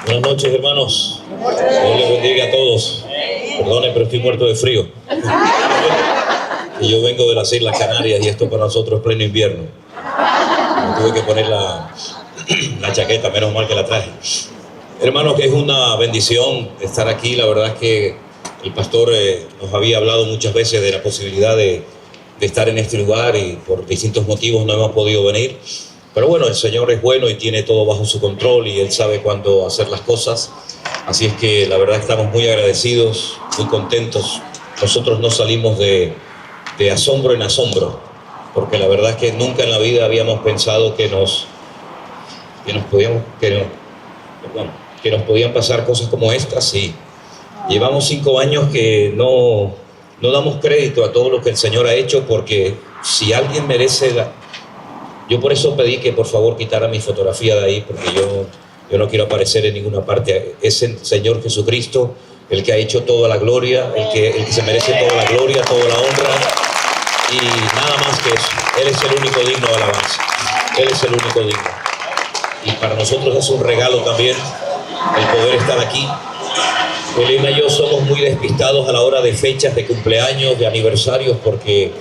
Buenas noches, hermanos. Dios les bendiga a todos. Perdonen, pero estoy muerto de frío. Y yo vengo de las Islas Canarias y esto para nosotros es pleno invierno. Me tuve que poner la chaqueta, menos mal que la traje. Hermanos, que es una bendición estar aquí. La verdad es que el pastor nos había hablado muchas veces de la posibilidad de estar en este lugar y por distintos motivos no hemos podido venir. Pero bueno, el Señor es bueno y tiene todo bajo su control y Él sabe cuándo hacer las cosas. Así es que la verdad estamos muy agradecidos, muy contentos. Nosotros no salimos de asombro en asombro, porque la verdad es que nunca en la vida habíamos pensado que nos podían pasar cosas como estas. Y llevamos 5 años que no damos crédito a todo lo que el Señor ha hecho, porque si alguien merece yo por eso pedí que por favor quitara mi fotografía de ahí, porque yo no quiero aparecer en ninguna parte. Es el Señor Jesucristo el que ha hecho toda la gloria, el que se merece toda la gloria, toda la honra y nada más que eso. Él es el único digno de alabanza. Él es el único digno. Y para nosotros es un regalo también el poder estar aquí. Elena y yo somos muy despistados a la hora de fechas de cumpleaños, de aniversarios, porque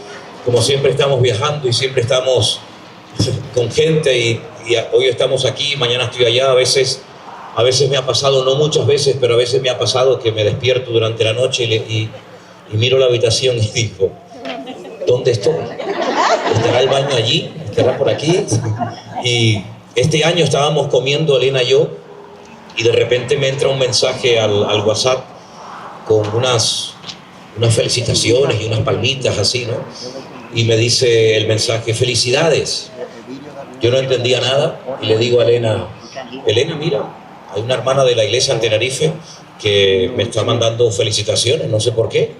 como siempre estamos viajando y siempre estamos con gente y hoy estamos aquí, mañana estoy allá. A veces me ha pasado, no muchas veces, pero a veces me ha pasado que me despierto durante la noche y miro la habitación y digo, ¿dónde estoy? ¿Estará el baño allí? ¿Estará por aquí? Y este año estábamos comiendo, Elena y yo, y de repente me entra un mensaje al WhatsApp con unas felicitaciones y unas palmitas así, ¿no? Y me dice el mensaje, felicidades. Yo no entendía nada y le digo a Elena, mira, hay una hermana de la iglesia en Tenerife que me está mandando felicitaciones, no sé por qué.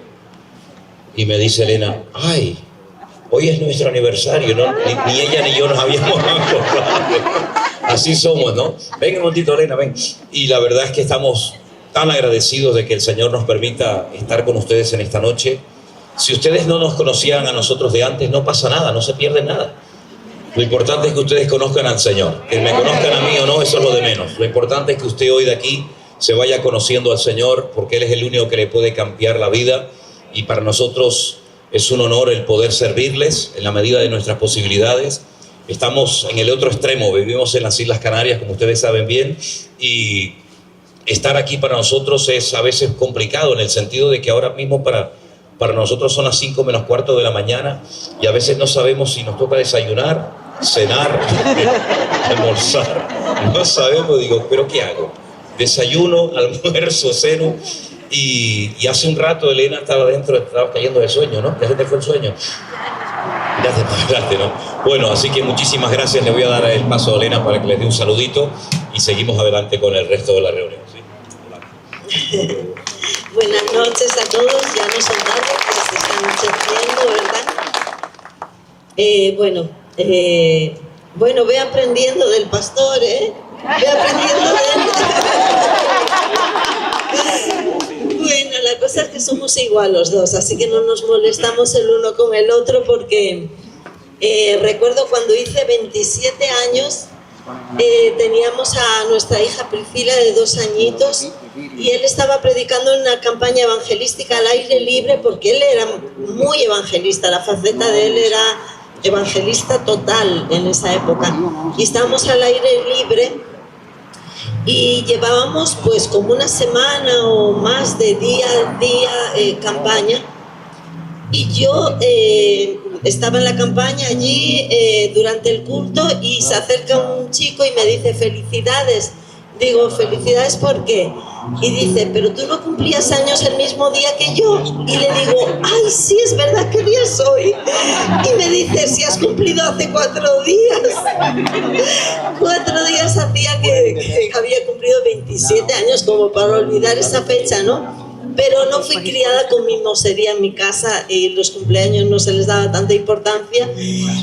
Y me dice Elena, ay, hoy es nuestro aniversario, ¿no? Ni ella ni yo nos habíamos acordado. Así somos, ¿no? Ven un momentito, Elena, ven. Y la verdad es que estamos tan agradecidos de que el Señor nos permita estar con ustedes en esta noche. Si ustedes no nos conocían a nosotros de antes, no pasa nada, no se pierde nada. Lo importante es que ustedes conozcan al Señor. Que me conozcan a mí o no, eso es lo de menos. Lo importante es que usted hoy de aquí se vaya conociendo al Señor, porque Él es el único que le puede cambiar la vida. Y para nosotros es un honor el poder servirles en la medida de nuestras posibilidades. Estamos en el otro extremo, vivimos en las Islas Canarias, como ustedes saben bien, y estar aquí para nosotros es a veces complicado, en el sentido de que ahora mismo para nosotros son las 5 menos cuarto de la mañana y a veces no sabemos si nos toca desayunar, cenar, almorzar. No sabemos, digo, ¿pero qué hago? Desayuno, almuerzo, ceno. Y hace un rato Elena estaba dentro, estaba cayendo de sueño, ¿no? ¿Ya se te fue el sueño? Gracias, ¿no? Bueno, así que muchísimas gracias. Le voy a dar el paso a Elena para que les dé un saludito y seguimos adelante con el resto de la reunión, ¿sí? Buenas noches a todos, ya no son tarde, pues se están anocheciendo, ¿verdad? Bueno, ve aprendiendo del pastor, ¿eh? Ve aprendiendo de él. Bueno, la cosa es que somos igual los dos, así que no nos molestamos el uno con el otro, porque recuerdo cuando hice 27 años, teníamos a nuestra hija Priscila de 2 añitos y él estaba predicando en una campaña evangelística al aire libre, porque él era muy evangelista, la faceta de él era evangelista total en esa época, y estábamos al aire libre y llevábamos pues como una semana o más de día a día campaña, y yo estaba en la campaña allí durante el culto y se acerca un chico y me dice felicidades. Digo, ¿felicidades por qué? Y dice, pero tú no cumplías años el mismo día que yo. Y le digo, ay, sí, es verdad, ¿qué día es hoy? Y me dice, si has cumplido hace 4 días. 4 días hacía que había cumplido 27 años, como para olvidar esa fecha, ¿no? Pero no fui criada con mimosería en mi casa y los cumpleaños no se les daba tanta importancia,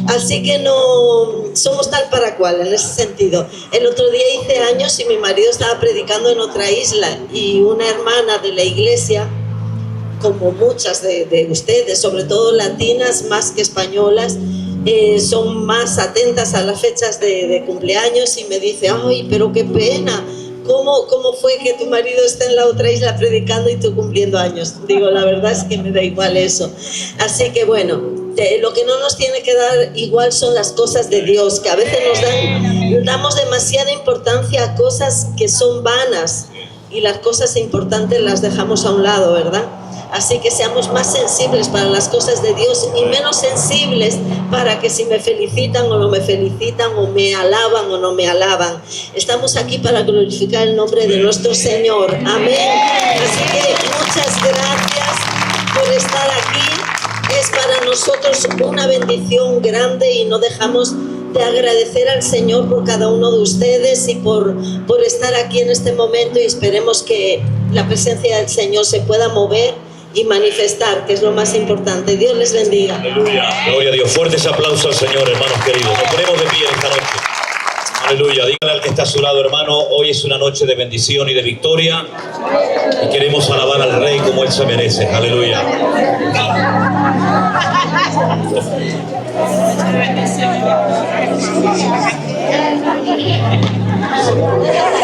así que no somos tal para cual en ese sentido. El otro día hice años y mi marido estaba predicando en otra isla y una hermana de la iglesia, como muchas de ustedes, sobre todo latinas más que españolas, son más atentas a las fechas de cumpleaños y me dice, ay, pero qué pena, ¿cómo fue que tu marido está en la otra isla predicando y tú cumpliendo años? Digo, la verdad es que me da igual eso. Así que bueno, lo que no nos tiene que dar igual son las cosas de Dios, que a veces damos demasiada importancia a cosas que son vanas y las cosas importantes las dejamos a un lado, ¿verdad? Así que seamos más sensibles para las cosas de Dios y menos sensibles para que si me felicitan o no me felicitan, o me alaban o no me alaban. Estamos aquí para glorificar el nombre de nuestro Señor. Amén. Así que muchas gracias por estar aquí. Es para nosotros una bendición grande y no dejamos de agradecer al Señor por cada uno de ustedes y por estar aquí en este momento, y esperemos que la presencia del Señor se pueda mover y manifestar, que es lo más importante. Dios les bendiga. Aleluya, gloria a Dios. Fuertes aplausos al Señor, hermanos queridos. Nos ponemos de pie esta noche. Aleluya. Dígale al que está a su lado, hermano, hoy es una noche de bendición y de victoria y queremos alabar al Rey como Él se merece. Aleluya.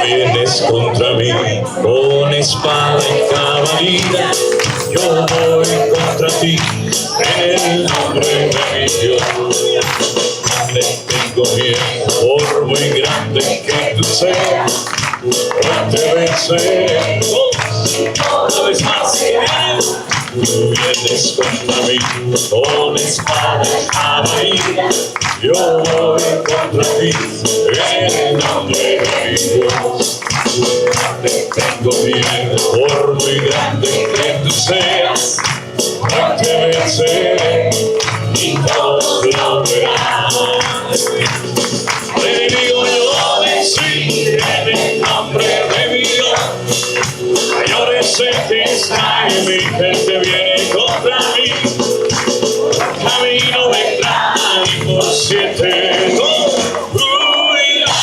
Vienes contra mí con espada y caballería, yo voy contra ti en el nombre de mi Dios. Le tengo miedo por muy grande que tú seas, no te venceré. Una vez más, tú vienes contra mí con espada y caballería, yo voy contra ti en el nombre de mi Dios. Le tengo miedo por muy grande que tú seas, no te venceré y todos lo verán. Al enemigo yo vencí en el nombre de mi Dios. Mayores el que está en mí, el que viene contra mí. Camino vendrá y por 7 huirá.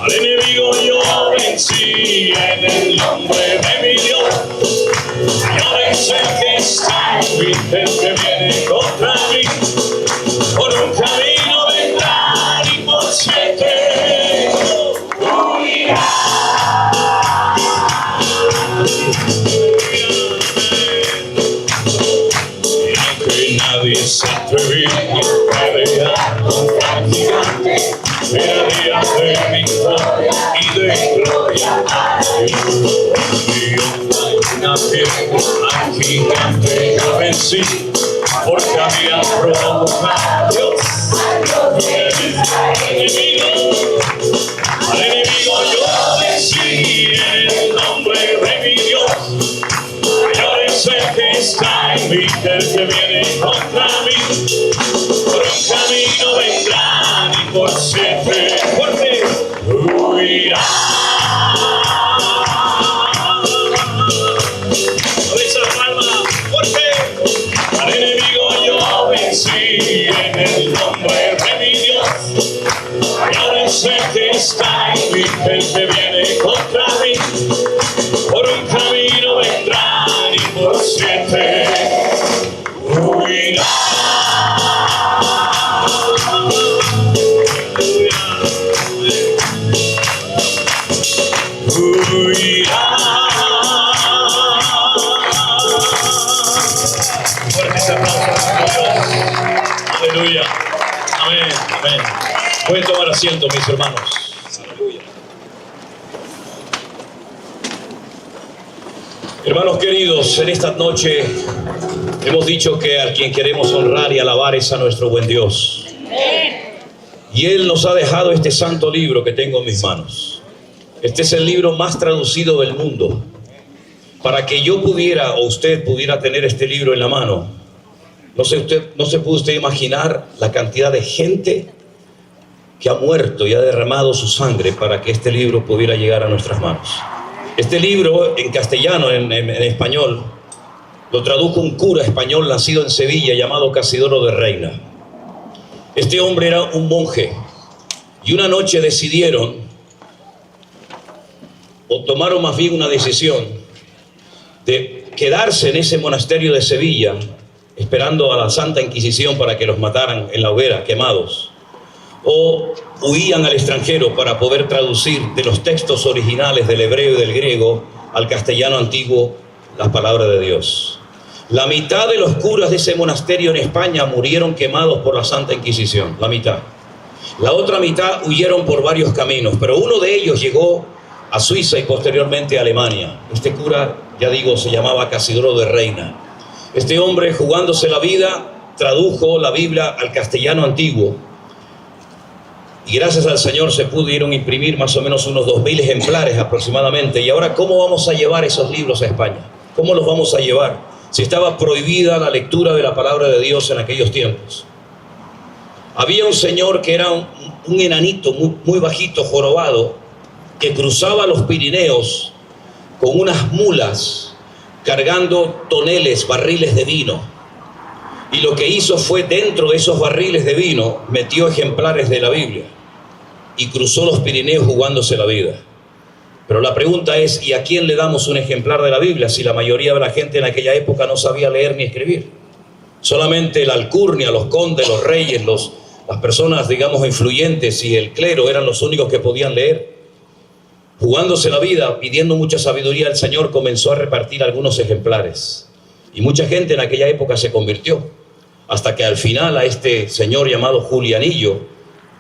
Al enemigo yo vencí en el nombre de mi Dios. Mayores el que está en mí, el que viene contra mí. Por un camino vendrá y por 7 huirá. Y aunque nadie se atrevía a pelear contra el gigante, era día de victoria y de gloria a Dios. Y una piedra al gigante yo vencí, porque había provocado a Dios. Al enemigo yo vencí en el nombre de mi Dios. Mayor es el que está en mí, el que viene contra mí. Por un camino vendrán y por 7 fuerte huirá. Al enemigo yo vencí en el nombre de mi Dios. Mayor es el que está en mí, el que viene contra mí. Por un camino vendrán y por 7 huirá. Huirá. Fuertes aplausos a Dios. Aleluya. Amén. Amén. Pueden tomar asiento, mis hermanos. Aleluya. Hermanos queridos, en esta noche hemos dicho que a quien queremos honrar y alabar es a nuestro buen Dios. Y Él nos ha dejado este santo libro que tengo en mis manos. Este es el libro más traducido del mundo. Para que yo pudiera, o usted pudiera tener este libro en la mano, no se puede usted imaginar la cantidad de gente que ha muerto y ha derramado su sangre para que este libro pudiera llegar a nuestras manos. Este libro en castellano, en español, lo tradujo un cura español nacido en Sevilla llamado Casidoro de Reina. Este hombre era un monje y una noche decidieron, o tomaron más bien una decisión, de quedarse en ese monasterio de Sevilla, esperando a la Santa Inquisición para que los mataran en la hoguera, quemados, o huían al extranjero para poder traducir de los textos originales del hebreo y del griego al castellano antiguo las palabras de Dios. La mitad de los curas de ese monasterio en España murieron quemados por la Santa Inquisición, la mitad. La otra mitad huyeron por varios caminos, pero uno de ellos llegó a Suiza y posteriormente a Alemania. Este cura, ya digo, se llamaba Casidoro de Reina. Este hombre, jugándose la vida, tradujo la Biblia al castellano antiguo. Y gracias al Señor se pudieron imprimir más o menos unos 2000 ejemplares aproximadamente. Y ahora, ¿cómo vamos a llevar esos libros a España? ¿Cómo los vamos a llevar? Si estaba prohibida la lectura de la palabra de Dios en aquellos tiempos. Había un señor que era un enanito muy bajito, jorobado, que cruzaba los Pirineos con unas mulas cargando toneles, barriles de vino. Y lo que hizo fue, dentro de esos barriles de vino, metió ejemplares de la Biblia y cruzó los Pirineos jugándose la vida. Pero la pregunta es, ¿y a quién le damos un ejemplar de la Biblia si la mayoría de la gente en aquella época no sabía leer ni escribir? Solamente la alcurnia, los condes, los reyes, las personas, digamos, influyentes y el clero eran los únicos que podían leer. Jugándose la vida, pidiendo mucha sabiduría al Señor, comenzó a repartir algunos ejemplares. Y mucha gente en aquella época se convirtió, hasta que al final a este señor llamado Julianillo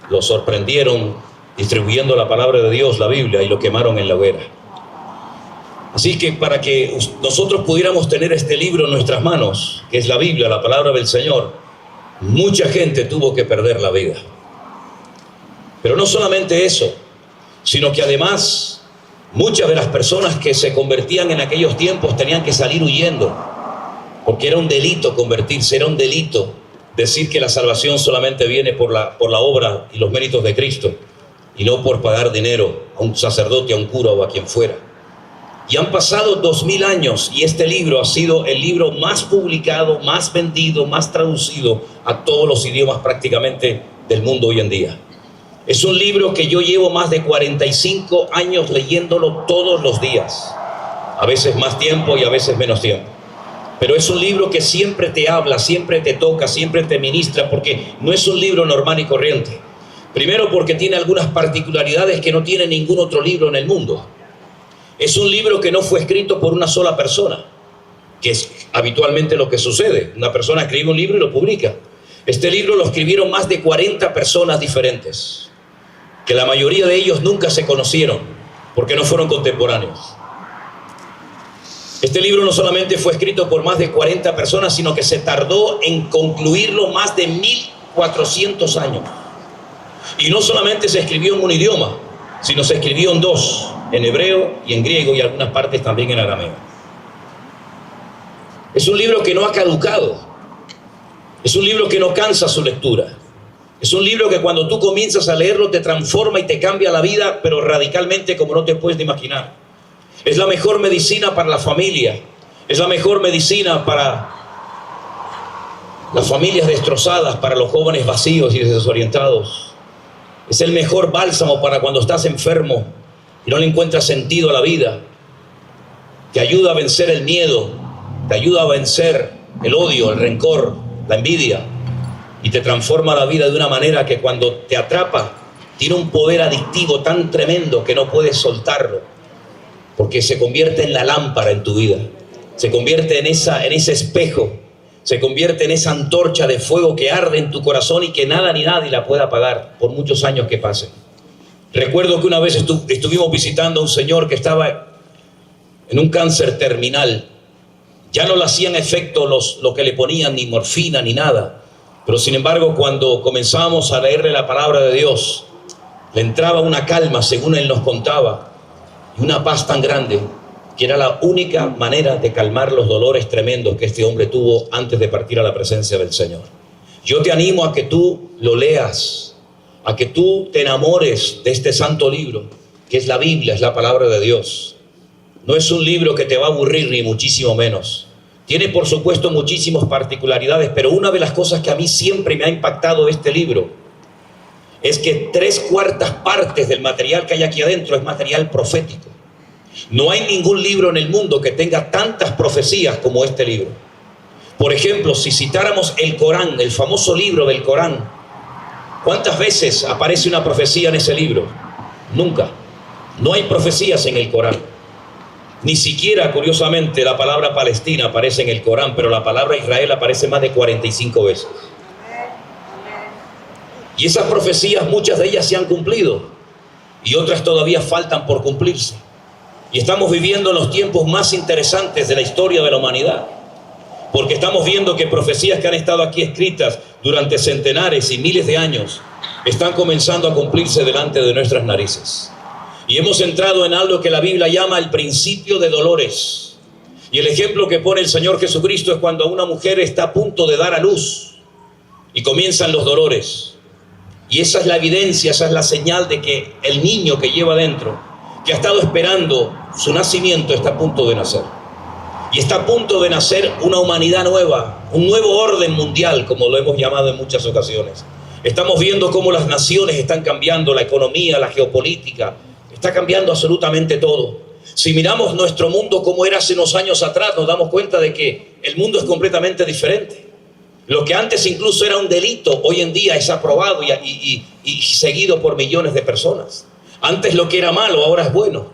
lo sorprendieron distribuyendo la palabra de Dios, la Biblia, y lo quemaron en la hoguera. Así que para que nosotros pudiéramos tener este libro en nuestras manos, que es la Biblia, la palabra del Señor, mucha gente tuvo que perder la vida. Pero no solamente eso, sino que además muchas de las personas que se convertían en aquellos tiempos tenían que salir huyendo, porque era un delito convertirse, era un delito decir que la salvación solamente viene por la obra y los méritos de Cristo, y no por pagar dinero a un sacerdote, a un cura o a quien fuera. Y han pasado 2000 años y este libro ha sido el libro más publicado, más vendido, más traducido a todos los idiomas prácticamente del mundo hoy en día. Es un libro que yo llevo más de 45 años leyéndolo todos los días, a veces más tiempo y a veces menos tiempo. Pero es un libro que siempre te habla, siempre te toca, siempre te ministra, porque no es un libro normal y corriente. Primero porque tiene algunas particularidades que no tiene ningún otro libro en el mundo. Es un libro que no fue escrito por una sola persona, que es habitualmente lo que sucede. Una persona escribe un libro y lo publica. Este libro lo escribieron más de 40 personas diferentes, que la mayoría de ellos nunca se conocieron, porque no fueron contemporáneos. Este libro no solamente fue escrito por más de 40 personas, sino que se tardó en concluirlo más de 1400 años. Y no solamente se escribió en un idioma, sino se escribió en dos, en hebreo y en griego, y algunas partes también en arameo. Es un libro que no ha caducado. Es un libro que no cansa su lectura. Es un libro que cuando tú comienzas a leerlo te transforma y te cambia la vida, pero radicalmente como no te puedes imaginar. Es la mejor medicina para la familia. Es la mejor medicina para las familias destrozadas, para los jóvenes vacíos y desorientados. Es el mejor bálsamo para cuando estás enfermo y no le encuentras sentido a la vida. Te ayuda a vencer el miedo, te ayuda a vencer el odio, el rencor, la envidia, y te transforma la vida de una manera que cuando te atrapa tiene un poder adictivo tan tremendo que no puedes soltarlo, porque se convierte en la lámpara en tu vida, se convierte en ese espejo, se convierte en esa antorcha de fuego que arde en tu corazón y que nada ni nadie la puede apagar por muchos años que pasen. Recuerdo que una vez estuvimos visitando a un señor que estaba en un cáncer terminal. Ya no le hacían efecto lo que le ponían, ni morfina ni nada, pero sin embargo cuando comenzamos a leerle la palabra de Dios, le entraba una calma, según él nos contaba, y una paz tan grande, que era la única manera de calmar los dolores tremendos que este hombre tuvo antes de partir a la presencia del Señor. Yo te animo a que tú lo leas, a que tú te enamores de este santo libro, que es la Biblia, es la palabra de Dios. No es un libro que te va a aburrir, ni muchísimo menos. Tiene, por supuesto, muchísimas particularidades, pero una de las cosas que a mí siempre me ha impactado de este libro es que 3/4 partes del material que hay aquí adentro es material profético. No hay ningún libro en el mundo que tenga tantas profecías como este libro. Por ejemplo, si citáramos el Corán, el famoso libro del Corán, ¿cuántas veces aparece una profecía en ese libro? Nunca. No hay profecías en el Corán. Ni siquiera, curiosamente, la palabra Palestina aparece en el Corán, pero la palabra Israel aparece más de 45 veces. Y esas profecías, muchas de ellas se han cumplido y otras todavía faltan por cumplirse. Y estamos viviendo los tiempos más interesantes de la historia de la humanidad, porque estamos viendo que profecías que han estado aquí escritas durante centenares y miles de años están comenzando a cumplirse delante de nuestras narices. Y hemos entrado en algo que la Biblia llama el principio de dolores. Y el ejemplo que pone el Señor Jesucristo es cuando una mujer está a punto de dar a luz y comienzan los dolores. Y esa es la evidencia, esa es la señal de que el niño que lleva dentro, que ha estado esperando su nacimiento, está a punto de nacer. Y está a punto de nacer una humanidad nueva, un nuevo orden mundial, como lo hemos llamado en muchas ocasiones. Estamos viendo cómo las naciones están cambiando, la economía, la geopolítica, está cambiando absolutamente todo. Si miramos nuestro mundo como era hace unos años atrás, nos damos cuenta de que el mundo es completamente diferente. Lo que antes incluso era un delito, hoy en día es aprobado y seguido por millones de personas. Antes lo que era malo, ahora es bueno.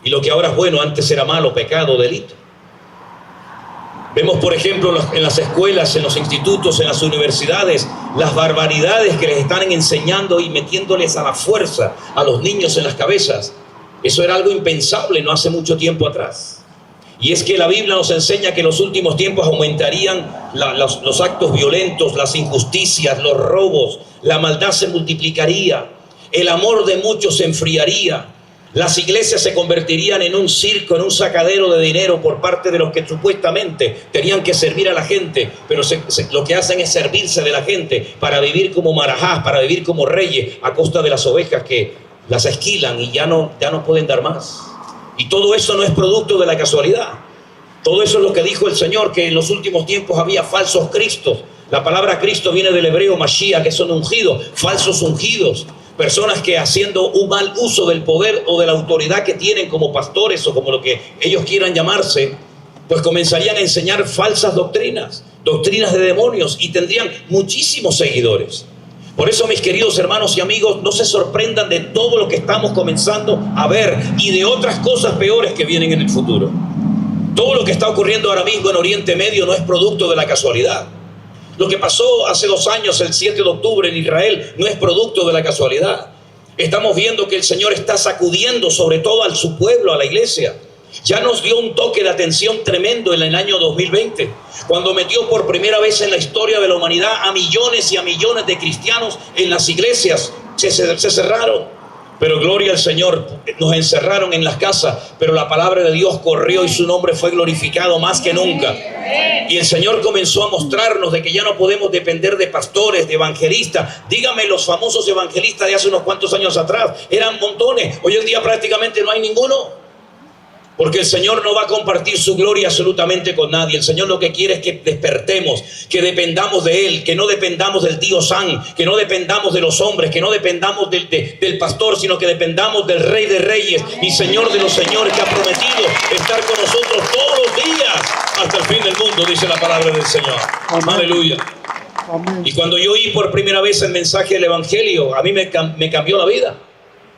Y lo que ahora es bueno, antes era malo, pecado, delito. Vemos, por ejemplo, en las escuelas, en los institutos, en las universidades, las barbaridades que les están enseñando y metiéndoles a la fuerza a los niños en las cabezas. Eso era algo impensable no hace mucho tiempo atrás. Y es que la Biblia nos enseña que en los últimos tiempos aumentarían los actos violentos, las injusticias, los robos, la maldad se multiplicaría, el amor de muchos se enfriaría. Las iglesias se convertirían en un circo, en un sacadero de dinero por parte de los que supuestamente tenían que servir a la gente, pero lo que hacen es servirse de la gente para vivir como marajás, para vivir como reyes a costa de las ovejas que las esquilan y ya no pueden dar más. Y todo eso no es producto de la casualidad. Todo eso es lo que dijo el Señor, que en los últimos tiempos había falsos cristos. La palabra Cristo viene del hebreo Mashiach, que son ungidos, falsos ungidos. Personas que haciendo un mal uso del poder o de la autoridad que tienen como pastores o como lo que ellos quieran llamarse, pues comenzarían a enseñar falsas doctrinas, doctrinas de demonios, y tendrían muchísimos seguidores. Por eso, mis queridos hermanos y amigos, no se sorprendan de todo lo que estamos comenzando a ver y de otras cosas peores que vienen en el futuro. Todo lo que está ocurriendo ahora mismo en Oriente Medio no es producto de la casualidad. Lo que pasó hace 2 años, el 7 de octubre en Israel, no es producto de la casualidad. Estamos viendo que el Señor está sacudiendo sobre todo a su pueblo, a la iglesia. Ya nos dio un toque de atención tremendo en el año 2020, cuando metió por primera vez en la historia de la humanidad a millones y a millones de cristianos en las iglesias. Se cerraron. Pero gloria al Señor, nos encerraron en las casas, pero la palabra de Dios corrió y su nombre fue glorificado más que nunca. Y el Señor comenzó a mostrarnos de que ya no podemos depender de pastores, de evangelistas. Dígame, los famosos evangelistas de hace unos cuantos años atrás eran montones. Hoy en día prácticamente no hay ninguno. Porque el Señor no va a compartir su gloria absolutamente con nadie. El Señor lo que quiere es que despertemos, que dependamos de Él, que no dependamos del tío San, que no dependamos de los hombres, que no dependamos del pastor, sino que dependamos del Rey de Reyes y Señor de los señores, que ha prometido estar con nosotros todos los días hasta el fin del mundo, dice la palabra del Señor. Amén. Aleluya. Amén. Y cuando yo oí por primera vez el mensaje del Evangelio, a mí me cambió la vida,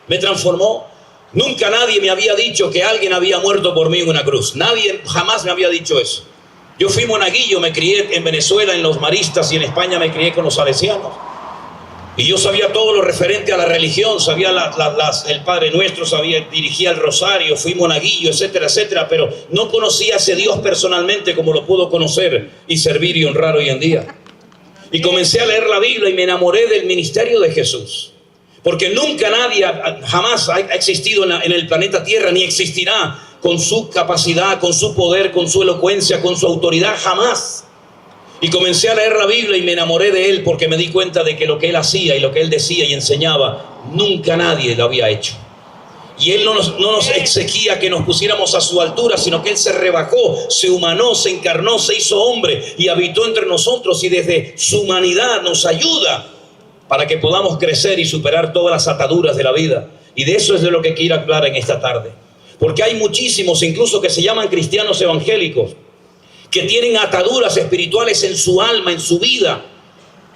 me transformó. Nunca nadie me había dicho que alguien había muerto por mí en una cruz. Nadie jamás me había dicho eso. Yo fui monaguillo, me crié en Venezuela en los maristas y en España me crié con los salesianos. Y yo sabía todo lo referente a la religión, sabía el Padre Nuestro, dirigía el rosario, fui monaguillo, etcétera, etcétera, pero no conocía a ese Dios personalmente como lo puedo conocer y servir y honrar hoy en día. Y comencé a leer la Biblia y me enamoré del ministerio de Jesús. Porque nunca nadie, jamás ha existido en el planeta Tierra, ni existirá con su capacidad, con su poder, con su elocuencia, con su autoridad, jamás. Y comencé a leer la Biblia y me enamoré de Él porque me di cuenta de que lo que Él hacía y lo que Él decía y enseñaba, nunca nadie lo había hecho. Y Él no nos exigía que nos pusiéramos a su altura, sino que Él se rebajó, se humanó, se encarnó, se hizo hombre y habitó entre nosotros, y desde su humanidad nos ayuda para que podamos crecer y superar todas las ataduras de la vida. Y de eso es de lo que quiero hablar en esta tarde. porque hay muchísimos, incluso que se llaman cristianos evangélicos, que tienen ataduras espirituales en su alma, en su vida,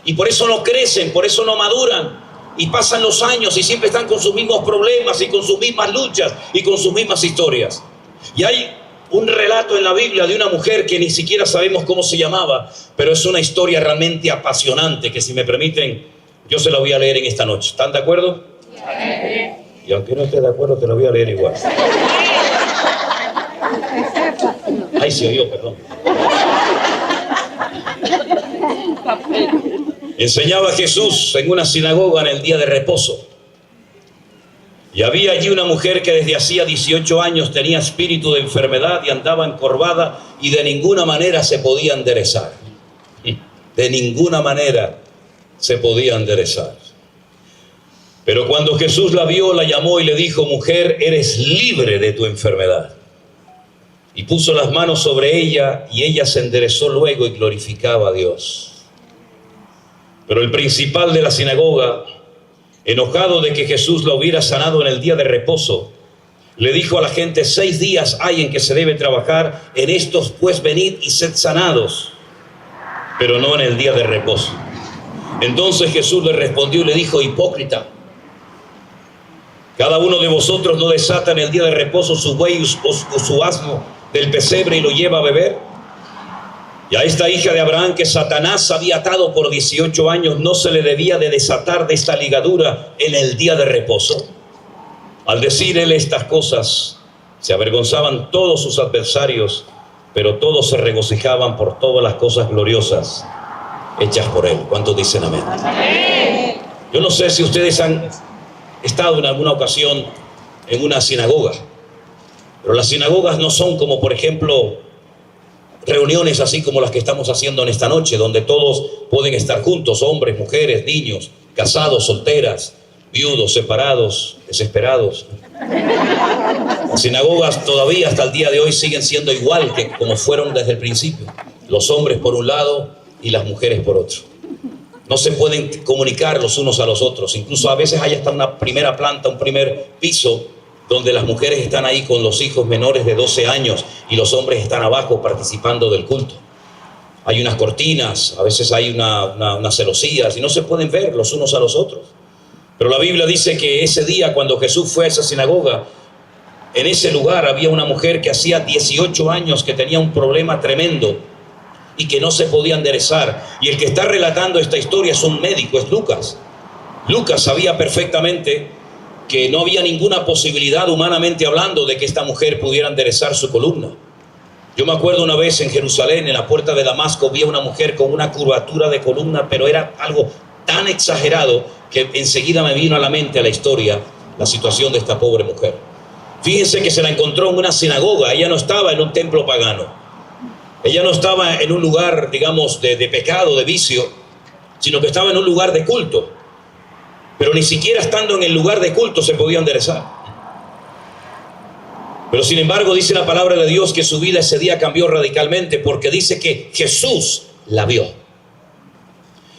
y por eso no crecen, por eso no maduran, y pasan los años y siempre están con sus mismos problemas y con sus mismas luchas y con sus mismas historias. Y hay un relato en la Biblia de una mujer que ni siquiera sabemos cómo se llamaba, pero es una historia realmente apasionante que, si me permiten, yo se la voy a leer en esta noche. ¿Están de acuerdo? Y aunque no esté de acuerdo, te la voy a leer igual. Ay, se oyó, perdón. Enseñaba Jesús en una sinagoga en el día de reposo. Y había allí una mujer que desde hacía 18 años tenía espíritu de enfermedad y andaba encorvada y de ninguna manera se podía enderezar. De ninguna manera se podía enderezar. Pero cuando Jesús la vio, la llamó y le dijo: mujer, eres libre de tu enfermedad. Y puso las manos sobre ella y ella se enderezó luego y glorificaba a Dios. Pero el principal de la sinagoga, enojado de que Jesús la hubiera sanado en el día de reposo, le dijo a la gente: 6 días hay en que se debe trabajar, en estos pues venid y sed sanados, pero no en el día de reposo. Entonces Jesús le respondió y le dijo: hipócrita, cada uno de vosotros no desata en el día de reposo su buey o su asno del pesebre y lo lleva a beber. Y a esta hija de Abraham, que Satanás había atado por 18 años, ¿no se le debía de desatar de esta ligadura en el día de reposo? Al decir él estas cosas, se avergonzaban todos sus adversarios, pero todos se regocijaban por todas las cosas gloriosas hechas por él. ¿Cuántos dicen amén? Yo no sé si ustedes han estado en alguna ocasión en una sinagoga, pero las sinagogas no son como, por ejemplo, reuniones así como las que estamos haciendo en esta noche, donde todos pueden estar juntos, hombres, mujeres, niños, casados, solteras, viudos, separados, desesperados. Las sinagogas todavía hasta el día de hoy siguen siendo igual que como fueron desde el principio. Los hombres por un lado y las mujeres por otro. No se pueden comunicar los unos a los otros. Incluso a veces hay hasta una primera planta, un primer piso, donde las mujeres están ahí con los hijos menores de 12 años y los hombres están abajo participando del culto. Hay unas cortinas, a veces hay unas celosías y no se pueden ver los unos a los otros. Pero la Biblia dice que ese día, cuando Jesús fue a esa sinagoga, en ese lugar había una mujer que hacía 18 años que tenía un problema tremendo y que no se podía enderezar. Y el que está relatando esta historia es un médico, es Lucas. Lucas sabía perfectamente que no había ninguna posibilidad, humanamente hablando, de que esta mujer pudiera enderezar su columna. Yo me acuerdo una vez en Jerusalén, en la puerta de Damasco, vi a una mujer con una curvatura de columna, pero era algo tan exagerado que enseguida me vino a la mente, a la historia, la situación de esta pobre mujer. Fíjense que se la encontró en una sinagoga. Ella no estaba en un templo pagano. Ella no estaba en un lugar, digamos, de pecado, de vicio, sino que estaba en un lugar de culto. Pero ni siquiera estando en el lugar de culto se podía enderezar. Pero sin embargo dice la palabra de Dios que su vida ese día cambió radicalmente, porque dice que Jesús la vio.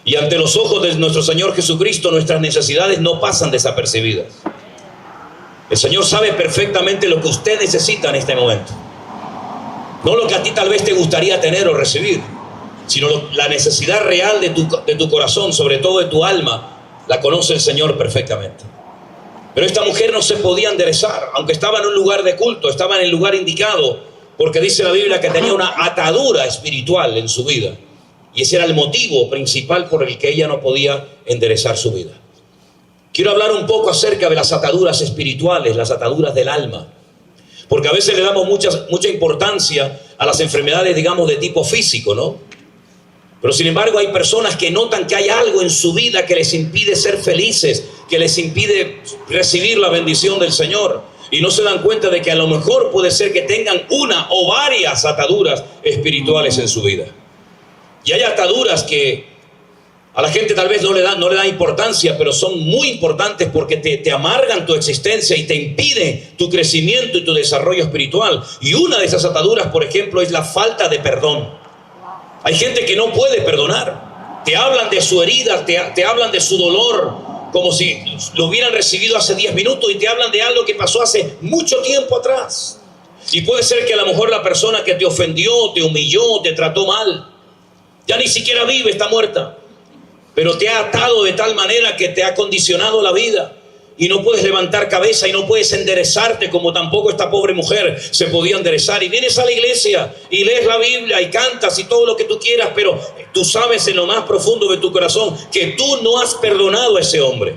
Y ante los ojos de nuestro Señor Jesucristo, nuestras necesidades no pasan desapercibidas. El Señor sabe perfectamente lo que usted necesita en este momento. No lo que a ti tal vez te gustaría tener o recibir, sino la necesidad real de tu corazón, sobre todo de tu alma, la conoce el Señor perfectamente. Pero esta mujer no se podía enderezar, aunque estaba en un lugar de culto, estaba en el lugar indicado, porque dice la Biblia que tenía una atadura espiritual en su vida. Y ese era el motivo principal por el que ella no podía enderezar su vida. Quiero hablar un poco acerca de las ataduras espirituales, las ataduras del alma. Porque a veces le damos mucha importancia a las enfermedades, digamos, de tipo físico, ¿no? Pero sin embargo hay personas que notan que hay algo en su vida que les impide ser felices, que les impide recibir la bendición del Señor. Y no se dan cuenta de que a lo mejor puede ser que tengan una o varias ataduras espirituales en su vida. Y hay ataduras que a la gente tal vez no le da importancia, pero son muy importantes porque te amargan tu existencia y te impiden tu crecimiento y tu desarrollo espiritual. Y una de esas ataduras, por ejemplo, es la falta de perdón. Hay gente que no puede perdonar. Te hablan de su herida, te hablan de su dolor, como si lo hubieran recibido hace 10 minutos y te hablan de algo que pasó hace mucho tiempo atrás. Y puede ser que a lo mejor la persona que te ofendió, te humilló, te trató mal, ya ni siquiera vive, está muerta, pero te ha atado de tal manera que te ha condicionado la vida y no puedes levantar cabeza y no puedes enderezarte, como tampoco esta pobre mujer se podía enderezar. Y vienes a la iglesia y lees la Biblia y cantas y todo lo que tú quieras, pero tú sabes en lo más profundo de tu corazón que tú no has perdonado a ese hombre,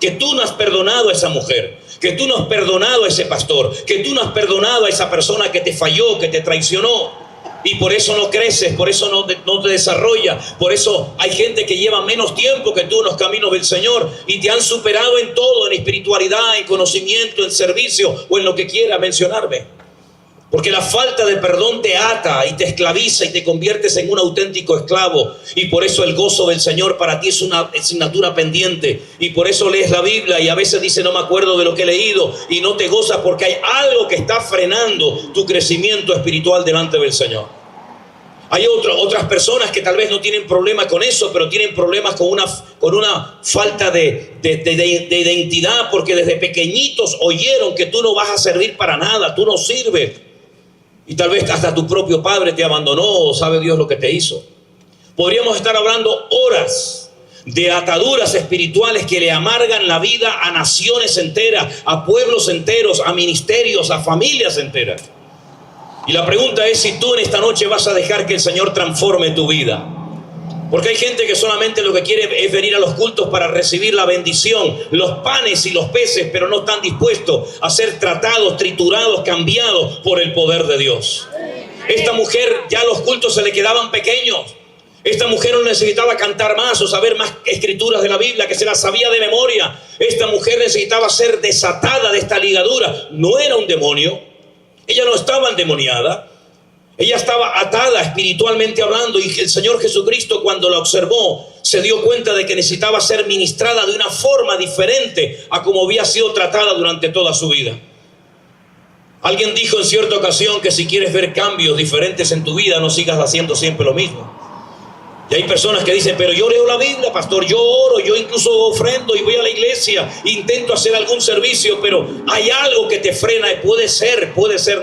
que tú no has perdonado a esa mujer, que tú no has perdonado a ese pastor, que tú no has perdonado a esa persona que te falló, que te traicionó. Y por eso no creces, por eso no te desarrollas. Por eso hay gente que lleva menos tiempo que tú en los caminos del Señor y te han superado en todo, en espiritualidad, en conocimiento, en servicio o en lo que quieras mencionarme. Porque la falta de perdón te ata y te esclaviza y te conviertes en un auténtico esclavo. Y por eso el gozo del Señor para ti es una asignatura pendiente. Y por eso lees la Biblia y a veces dices, no me acuerdo de lo que he leído, y no te gozas porque hay algo que está frenando tu crecimiento espiritual delante del Señor. Hay otras personas que tal vez no tienen problema con eso, pero tienen problemas con una falta de identidad, porque desde pequeñitos oyeron que tú no vas a servir para nada, tú no sirves. Y tal vez hasta tu propio padre te abandonó, o sabe Dios lo que te hizo. Podríamos estar hablando horas de ataduras espirituales que le amargan la vida a naciones enteras, a pueblos enteros, a ministerios, a familias enteras. Y la pregunta es si tú en esta noche vas a dejar que el Señor transforme tu vida. Porque hay gente que solamente lo que quiere es venir a los cultos para recibir la bendición, los panes y los peces, pero no están dispuestos a ser tratados, triturados, cambiados por el poder de Dios. Esta mujer ya los cultos se le quedaban pequeños. Esta mujer no necesitaba cantar más o saber más escrituras de la Biblia, que se las sabía de memoria. Esta mujer necesitaba ser desatada de esta ligadura. No era un demonio. Ella no estaba endemoniada. Ella estaba atada espiritualmente hablando, y el Señor Jesucristo, cuando la observó, se dio cuenta de que necesitaba ser ministrada de una forma diferente a como había sido tratada durante toda su vida. Alguien dijo en cierta ocasión que si quieres ver cambios diferentes en tu vida, no sigas haciendo siempre lo mismo. Y hay personas que dicen, pero yo leo la Biblia, pastor, yo oro, yo incluso ofrendo y voy a la iglesia, intento hacer algún servicio, pero hay algo que te frena. Y puede ser,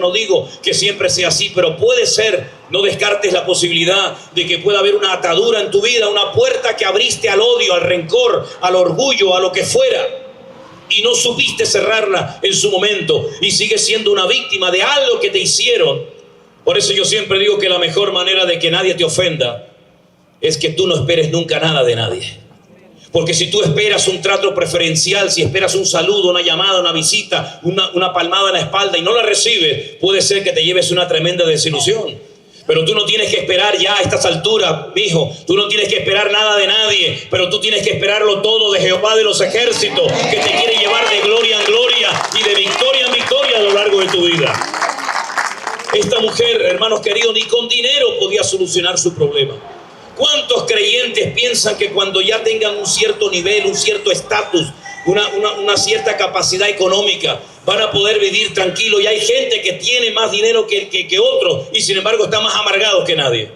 no digo que siempre sea así, pero puede ser, no descartes la posibilidad de que pueda haber una atadura en tu vida, una puerta que abriste al odio, al rencor, al orgullo, a lo que fuera, y no supiste cerrarla en su momento, y sigues siendo una víctima de algo que te hicieron. Por eso yo siempre digo que la mejor manera de que nadie te ofenda es que tú no esperes nunca nada de nadie. Porque si tú esperas un trato preferencial, si esperas un saludo, una llamada, una visita, una palmada en la espalda y no la recibes, puede ser que te lleves una tremenda desilusión. Pero tú no tienes que esperar ya a estas alturas, mijo. Tú no tienes que esperar nada de nadie, pero tú tienes que esperarlo todo de Jehová de los ejércitos, que te quiere llevar de gloria en gloria y de victoria en victoria a lo largo de tu vida. Esta mujer, hermanos queridos, ni con dinero podía solucionar su problema. ¿Cuántos creyentes piensan que cuando ya tengan un cierto nivel, un cierto estatus, una cierta capacidad económica, van a poder vivir tranquilo? Y hay gente que tiene más dinero que otro y sin embargo está más amargado que nadie.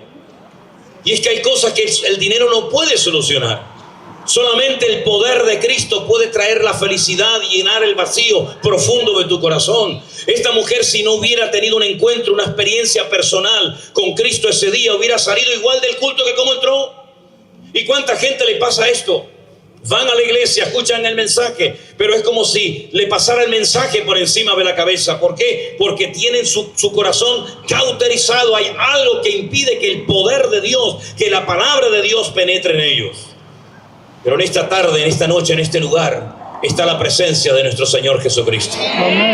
Y es que hay cosas que el dinero no puede solucionar. Solamente el poder de Cristo puede traer la felicidad y llenar el vacío profundo de tu corazón. Esta mujer, si no hubiera tenido un encuentro, una experiencia personal con Cristo ese día, hubiera salido igual del culto que como entró. ¿Y cuánta gente le pasa esto? Van a la iglesia, escuchan el mensaje, pero es como si le pasara el mensaje por encima de la cabeza. ¿Por qué? Porque tienen su corazón cauterizado. Hay algo que impide que el poder de Dios, que la palabra de Dios penetre en ellos. Pero en esta tarde, en esta noche, en este lugar, está la presencia de nuestro Señor Jesucristo.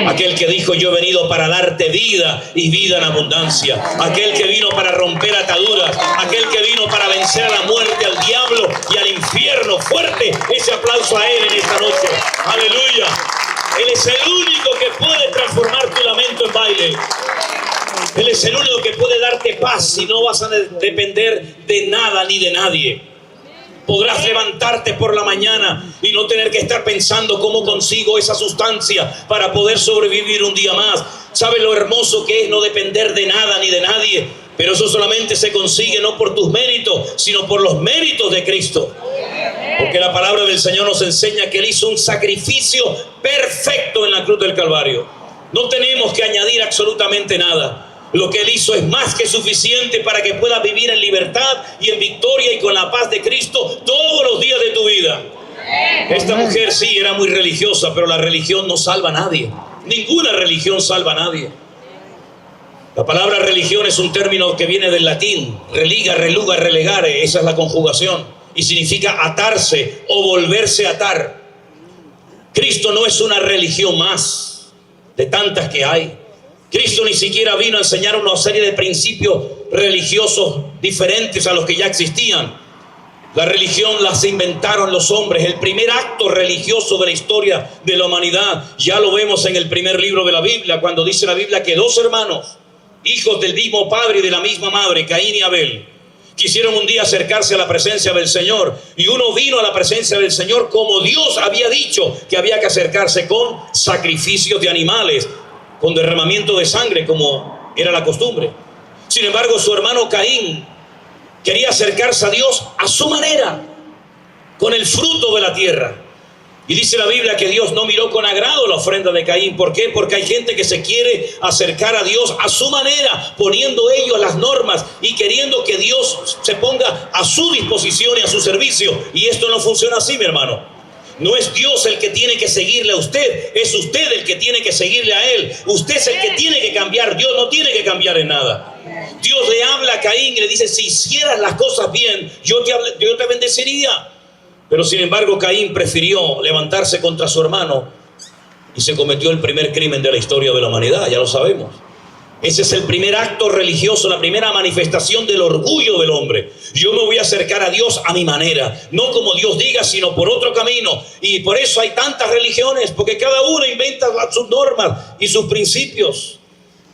Aquel que dijo, yo he venido para darte vida y vida en abundancia. Aquel que vino para romper ataduras. Aquel que vino para vencer a la muerte, al diablo y al infierno. Fuerte ese aplauso a Él en esta noche. Aleluya. Él es el único que puede transformar tu lamento en baile. Él es el único que puede darte paz y no vas a depender de nada ni de nadie. Podrás levantarte por la mañana y no tener que estar pensando cómo consigo esa sustancia para poder sobrevivir un día más. ¿Sabes lo hermoso que es no depender de nada ni de nadie? Pero eso solamente se consigue no por tus méritos, sino por los méritos de Cristo. Porque la palabra del Señor nos enseña que Él hizo un sacrificio perfecto en la cruz del Calvario. No tenemos que añadir absolutamente nada. Lo que Él hizo es más que suficiente para que puedas vivir en libertad y en victoria y con la paz de Cristo todos los días de tu vida. Esta mujer sí era muy religiosa, pero la religión no salva a nadie. Ninguna religión salva a nadie. La palabra religión es un término que viene del latín. Religa, reluga, relegare. Esa es la conjugación. Y significa atarse o volverse a atar. Cristo no es una religión más de tantas que hay. Cristo ni siquiera vino a enseñar una serie de principios religiosos diferentes a los que ya existían. La religión las inventaron los hombres. El primer acto religioso de la historia de la humanidad ya lo vemos en el primer libro de la Biblia, cuando dice la Biblia que dos hermanos, hijos del mismo padre y de la misma madre, Caín y Abel, quisieron un día acercarse a la presencia del Señor, y uno vino a la presencia del Señor como Dios había dicho que había que acercarse, con sacrificios de animales, con derramamiento de sangre, como era la costumbre. Sin embargo, su hermano Caín quería acercarse a Dios a su manera, con el fruto de la tierra. Y dice la Biblia que Dios no miró con agrado la ofrenda de Caín. ¿Por qué? Porque hay gente que se quiere acercar a Dios a su manera, poniendo ellos las normas y queriendo que Dios se ponga a su disposición y a su servicio. Y esto no funciona así, mi hermano. No es Dios el que tiene que seguirle a usted, es usted el que tiene que seguirle a Él. Usted es el que tiene que cambiar, Dios no tiene que cambiar en nada. Dios le habla a Caín y le dice, si hicieras las cosas bien, yo te bendeciría. Pero sin embargo, Caín prefirió levantarse contra su hermano y se cometió el primer crimen de la historia de la humanidad, ya lo sabemos. Ese es el primer acto religioso, la primera manifestación del orgullo del hombre. Yo me voy a acercar a Dios a mi manera, no como Dios diga, sino por otro camino. Y por eso hay tantas religiones, porque cada una inventa sus normas y sus principios.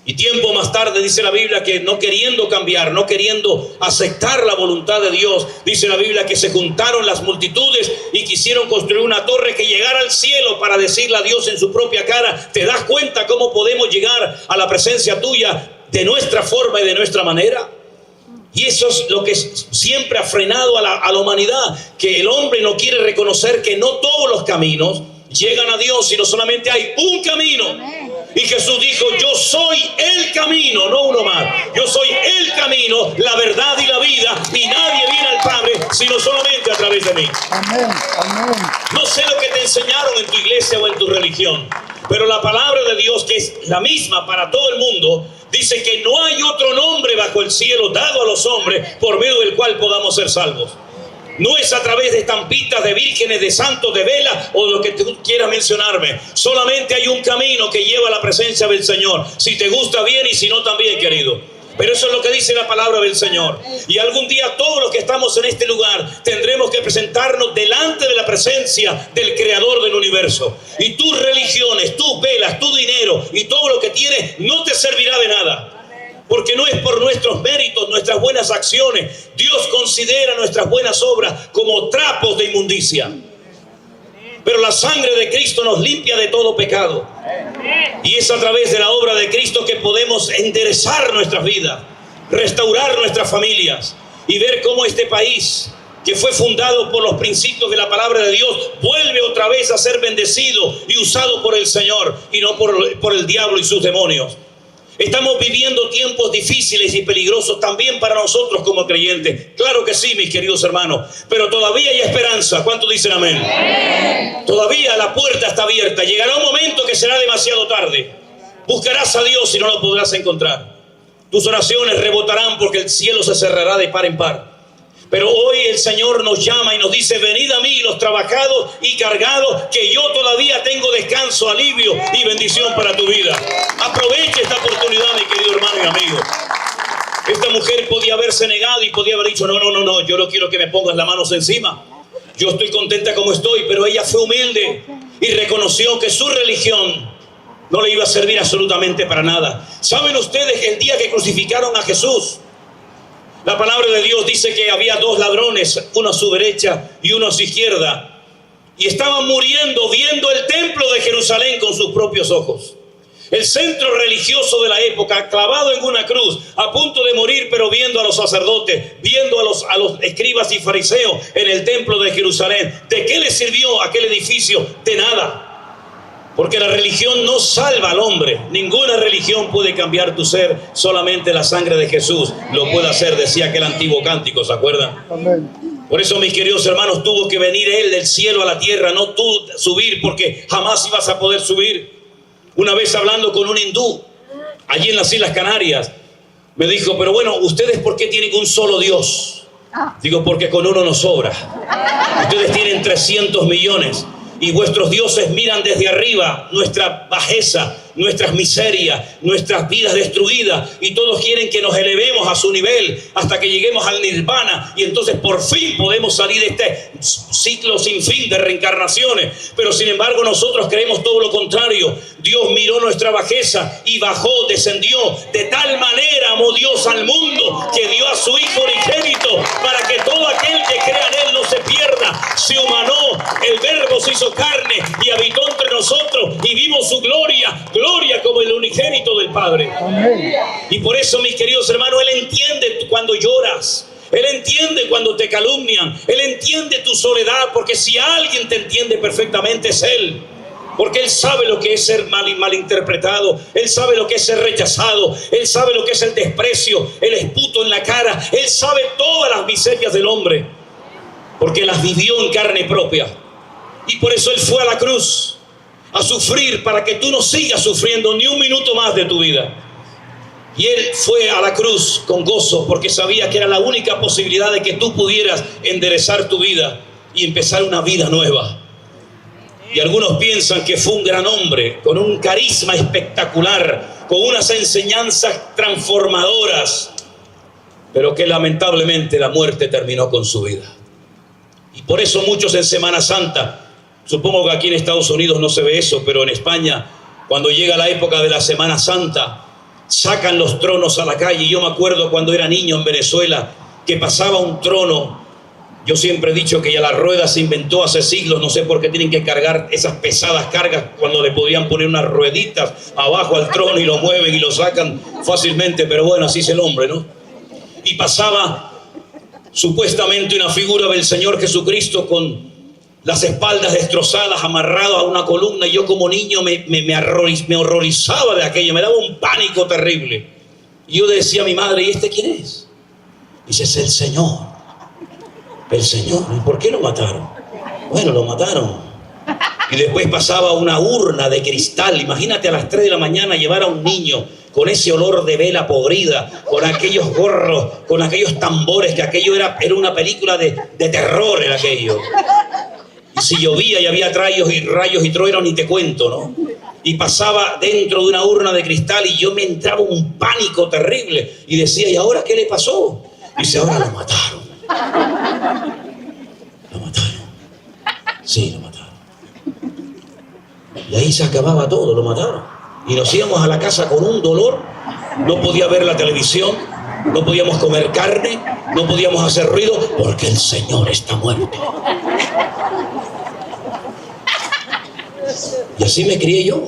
Y tiempo más tarde dice la Biblia que no queriendo cambiar, no queriendo aceptar la voluntad de Dios, dice la Biblia que se juntaron las multitudes y quisieron construir una torre que llegara al cielo para decirle a Dios en su propia cara, ¿te das cuenta cómo podemos llegar a la presencia tuya de nuestra forma y de nuestra manera? Y eso es lo que siempre ha frenado a la humanidad, que el hombre no quiere reconocer que no todos los caminos llegan a Dios, sino solamente hay un camino. Y Jesús dijo, yo soy el camino, no uno más. Yo soy el camino, la verdad y la vida, y nadie viene al Padre sino solamente a través de mí. Amén, amén. No sé lo que te enseñaron en tu iglesia o en tu religión, pero la palabra de Dios, que es la misma para todo el mundo, dice que no hay otro nombre bajo el cielo dado a los hombres por medio del cual podamos ser salvos. No es a través de estampitas de vírgenes, de santos, de velas o de lo que tú quieras mencionarme. Solamente hay un camino que lleva a la presencia del Señor. Si te gusta bien y si no también, querido. Pero eso es lo que dice la palabra del Señor. Y algún día todos los que estamos en este lugar tendremos que presentarnos delante de la presencia del Creador del universo. Y tus religiones, tus velas, tu dinero y todo lo que tienes no te servirá de nada. Porque no es por nuestros méritos, nuestras buenas acciones. Dios considera nuestras buenas obras como trapos de inmundicia. Pero la sangre de Cristo nos limpia de todo pecado. Y es a través de la obra de Cristo que podemos enderezar nuestras vidas, restaurar nuestras familias y ver cómo este país, que fue fundado por los principios de la palabra de Dios, vuelve otra vez a ser bendecido y usado por el Señor y no por el diablo y sus demonios. Estamos viviendo tiempos difíciles y peligrosos también para nosotros como creyentes. Claro que sí, mis queridos hermanos, pero todavía hay esperanza. ¿Cuántos dicen amén? ¡Amén! Todavía la puerta está abierta. Llegará un momento que será demasiado tarde. Buscarás a Dios y no lo podrás encontrar. Tus oraciones rebotarán porque el cielo se cerrará de par en par. Pero hoy el Señor nos llama y nos dice, venid a mí los trabajados y cargados, que yo todavía tengo descanso, alivio y bendición para tu vida. Aproveche esta oportunidad, mi querido hermano y amigo. Esta mujer podía haberse negado y podía haber dicho, no, yo no quiero que me pongas las manos encima. Yo estoy contenta como estoy, pero ella fue humilde y reconoció que su religión no le iba a servir absolutamente para nada. ¿Saben ustedes que el día que crucificaron a Jesús, la palabra de Dios dice que había dos ladrones, uno a su derecha y uno a su izquierda, y estaban muriendo viendo el templo de Jerusalén con sus propios ojos? El centro religioso de la época, clavado en una cruz, a punto de morir, pero viendo a los sacerdotes, viendo a los escribas y fariseos en el templo de Jerusalén. ¿De qué le sirvió aquel edificio? De nada. Porque la religión no salva al hombre. Ninguna religión puede cambiar tu ser. Solamente la sangre de Jesús lo puede hacer, decía aquel antiguo cántico, ¿se acuerdan? Amén. Por eso, mis queridos hermanos, tuvo que venir Él del cielo a la tierra, no tú subir, porque jamás ibas a poder subir. Una vez hablando con un hindú, allí en las Islas Canarias, me dijo, pero bueno, ¿ustedes por qué tienen un solo Dios? Digo, porque con uno nos sobra. Ustedes tienen 300 millones y vuestros dioses miran desde arriba nuestra bajeza, nuestras miserias, nuestras vidas destruidas, y todos quieren que nos elevemos a su nivel hasta que lleguemos al nirvana, y entonces por fin podemos salir de este ciclo sin fin de reencarnaciones. Pero sin embargo nosotros creemos todo lo contrario. Dios miró nuestra bajeza y bajó, descendió. De tal manera amó Dios al mundo que dio a su Hijo unigénito para que todo aquel que crea en Él no se pierda. Se humanó, el Verbo se hizo carne y habitó entre nosotros y vimos su gloria como el unigénito del Padre. Amén. Y por eso, mis queridos hermanos, Él entiende cuando lloras. Él entiende cuando te calumnian. Él entiende tu soledad, porque si alguien te entiende perfectamente es Él. Porque Él sabe lo que es ser malinterpretado. Él sabe lo que es ser rechazado. Él sabe lo que es el desprecio, el esputo en la cara. Él sabe todas las miserias del hombre, porque las vivió en carne propia. Y por eso Él fue a la cruz a sufrir, para que tú no sigas sufriendo ni un minuto más de tu vida. Y Él fue a la cruz con gozo, porque sabía que era la única posibilidad de que tú pudieras enderezar tu vida y empezar una vida nueva. Y algunos piensan que fue un gran hombre, con un carisma espectacular, con unas enseñanzas transformadoras, pero que lamentablemente la muerte terminó con su vida. Y por eso muchos en Semana Santa, supongo que aquí en Estados Unidos no se ve eso, pero en España, cuando llega la época de la Semana Santa, sacan los tronos a la calle. Yo me acuerdo cuando era niño en Venezuela, que pasaba un trono. Yo siempre he dicho que ya la rueda se inventó hace siglos, no sé por qué tienen que cargar esas pesadas cargas cuando le podían poner unas rueditas abajo al trono y lo mueven y lo sacan fácilmente, pero bueno, así es el hombre, ¿no? Y pasaba supuestamente una figura del Señor Jesucristo con las espaldas destrozadas, amarrado a una columna, y yo como niño me horrorizaba de aquello, me daba un pánico terrible. Y yo decía a mi madre, ¿y este quién es? Dice, es el Señor. El Señor. ¿Y por qué lo mataron? Bueno, lo mataron. Y después pasaba una urna de cristal. Imagínate a las 3 de la mañana llevar a un niño con ese olor de vela podrida, con aquellos gorros, con aquellos tambores, que aquello era una película de terror, era aquello. Y si llovía y había rayos y truenos, ni te cuento, ¿no? Y pasaba dentro de una urna de cristal y yo me entraba un pánico terrible. Y decía, ¿y ahora qué le pasó? Y dice, ahora lo mataron. Lo mataron. Sí, lo mataron. Y ahí se acababa todo, lo mataron. Y nos íbamos a la casa con un dolor. No podía ver la televisión, no podíamos comer carne, no podíamos hacer ruido, porque el Señor está muerto. Y así me crié yo.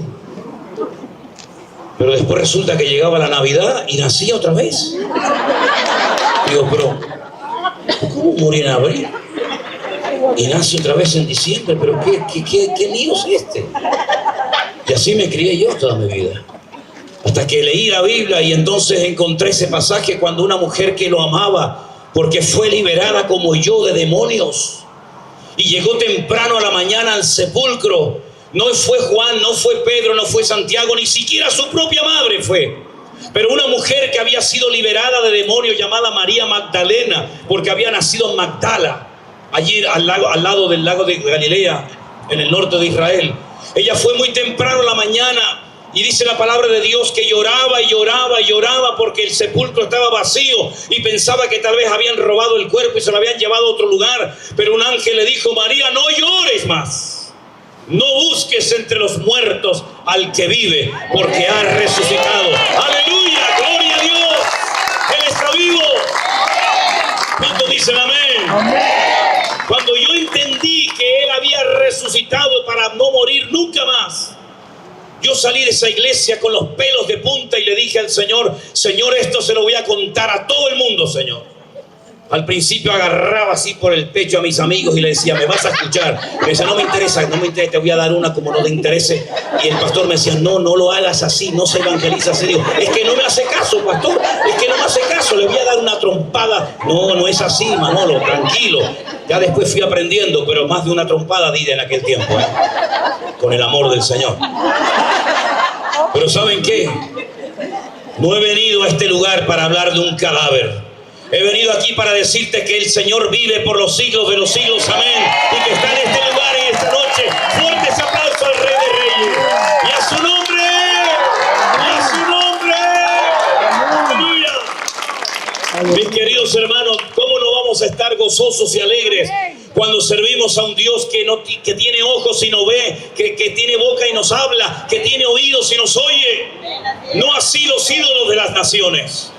Pero después resulta que llegaba la Navidad y nacía otra vez. Digo, pero ¿cómo morí en abril? Y nace otra vez en diciembre, pero ¿qué lío es este? Y así me crié yo toda mi vida. Hasta que leí la Biblia y entonces encontré ese pasaje cuando una mujer que lo amaba, porque fue liberada como yo de demonios, y llegó temprano a la mañana al sepulcro. No fue Juan, no fue Pedro, no fue Santiago, ni siquiera su propia madre fue. Pero una mujer que había sido liberada de demonios, llamada María Magdalena, porque había nacido en Magdala, allí al lado del lago de Galilea, en el norte de Israel. Ella fue muy temprano a la mañana y dice la palabra de Dios que lloraba y lloraba y lloraba porque el sepulcro estaba vacío y pensaba que tal vez habían robado el cuerpo y se lo habían llevado a otro lugar. Pero un ángel le dijo, María, no llores más. No busques entre los muertos al que vive, porque ha resucitado. ¡Aleluya! ¡Gloria a Dios! Él está vivo. ¿Cuánto dicen amén? Amén. Cuando yo entendí que Él había resucitado para no morir nunca más, Yo salí de esa iglesia con los pelos de punta y le dije al Señor, Señor, esto se lo voy a contar a todo el mundo, Señor. Al principio agarraba así por el pecho a mis amigos y le decía, me vas a escuchar. Me decía, no me interesa, te voy a dar una como no te interese. Y el pastor me decía, no lo hagas así, no se evangeliza así. Digo, es que no me hace caso, pastor, es que no me hace caso, le voy a dar una trompada. No es así, Manolo, tranquilo. Ya después fui aprendiendo, pero más de una trompada di en aquel tiempo, con el amor del Señor. Pero ¿saben qué? No he venido a este lugar para hablar de un cadáver. He venido aquí para decirte que el Señor vive por los siglos de los siglos, amén, y que está en este lugar en esta noche. Fuerte ese aplauso al Rey de Reyes. ¡Y a su nombre! ¡Y a su nombre! ¡Aleluya! Mis queridos hermanos, ¿cómo no vamos a estar gozosos y alegres cuando servimos a un Dios que tiene ojos y no ve, que tiene boca y nos habla, que tiene oídos y nos oye? No así los ídolos de las naciones.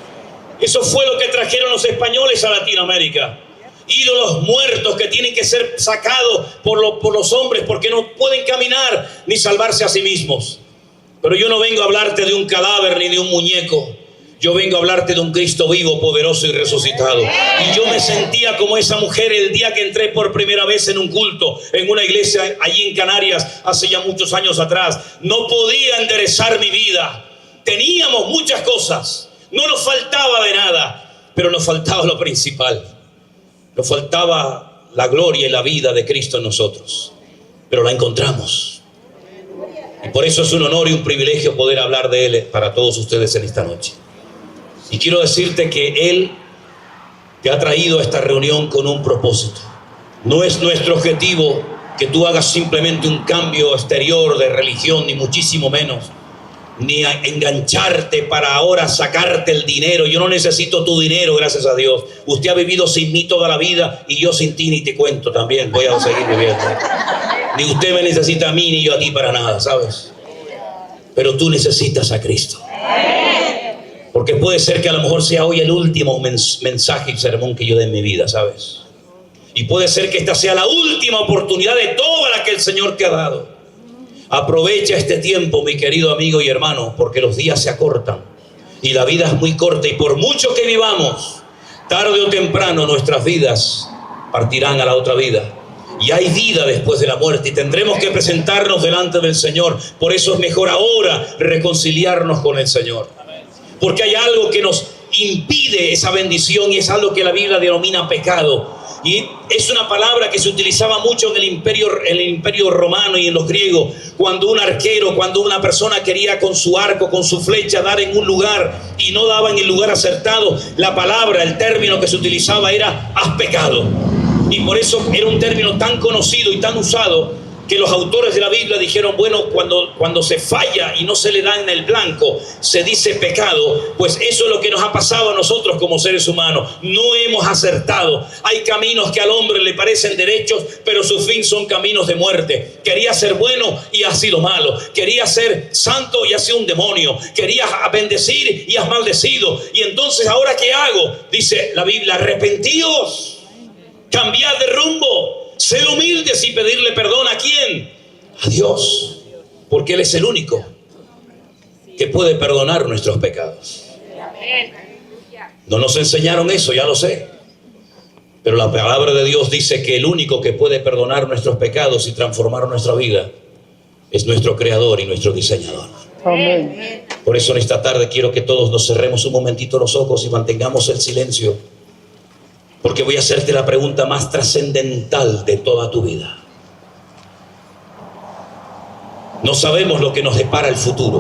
Eso fue lo que trajeron los españoles a Latinoamérica. Ídolos muertos que tienen que ser sacados por los hombres porque no pueden caminar ni salvarse a sí mismos. Pero yo no vengo a hablarte de un cadáver ni de un muñeco. Yo vengo a hablarte de un Cristo vivo, poderoso y resucitado. Y yo me sentía como esa mujer el día que entré por primera vez en un culto, en una iglesia allí en Canarias, hace ya muchos años atrás. No podía enderezar mi vida. Teníamos muchas cosas. No nos faltaba de nada, pero nos faltaba lo principal. Nos faltaba la gloria y la vida de Cristo en nosotros. Pero la encontramos. Y por eso es un honor y un privilegio poder hablar de Él para todos ustedes en esta noche. Y quiero decirte que Él te ha traído a esta reunión con un propósito. No es nuestro objetivo que tú hagas simplemente un cambio exterior de religión, ni muchísimo menos. Ni a engancharte para ahora sacarte el dinero. Yo no necesito tu dinero, gracias a Dios. Usted ha vivido sin mí toda la vida y yo sin ti ni te cuento también. Voy a seguir viviendo. Ni usted me necesita a mí ni yo a ti para nada, ¿sabes? Pero tú necesitas a Cristo. Porque puede ser que a lo mejor sea hoy el último mensaje y sermón que yo dé en mi vida, ¿sabes? Y puede ser que esta sea la última oportunidad de toda la que el Señor te ha dado. Aprovecha este tiempo, mi querido amigo y hermano, porque los días se acortan y la vida es muy corta, y por mucho que vivamos, tarde o temprano nuestras vidas partirán a la otra vida. Y hay vida después de la muerte y tendremos que presentarnos delante del Señor. Por eso es mejor ahora reconciliarnos con el Señor. Porque hay algo que nos impide esa bendición y es algo que la Biblia denomina pecado. Y es una palabra que se utilizaba mucho en el imperio romano y en los griegos, cuando un arquero, cuando una persona quería con su arco, con su flecha dar en un lugar y no daba en el lugar acertado, la palabra, el término que se utilizaba era has pecado. Y por eso era un término tan conocido y tan usado que los autores de la Biblia dijeron, bueno, cuando se falla y no se le da en el blanco, se dice pecado. Pues eso es lo que nos ha pasado a nosotros como seres humanos. No hemos acertado. Hay caminos que al hombre le parecen derechos, pero su fin son caminos de muerte. Quería ser bueno y ha sido malo. Quería ser santo y ha sido un demonio. Quería bendecir y has maldecido. Y entonces, ¿ahora qué hago? Dice la Biblia, arrepentíos, cambiad de rumbo. Ser humildes y pedirle perdón ¿a quién? A Dios, porque Él es el único que puede perdonar nuestros pecados. No nos enseñaron eso, ya lo sé, pero la palabra de Dios dice que el único que puede perdonar nuestros pecados y transformar nuestra vida es nuestro Creador y nuestro Diseñador. Amén. Por eso en esta tarde quiero que todos nos cerremos un momentito los ojos y mantengamos el silencio. Porque voy a hacerte la pregunta más trascendental de toda tu vida. No sabemos lo que nos depara el futuro.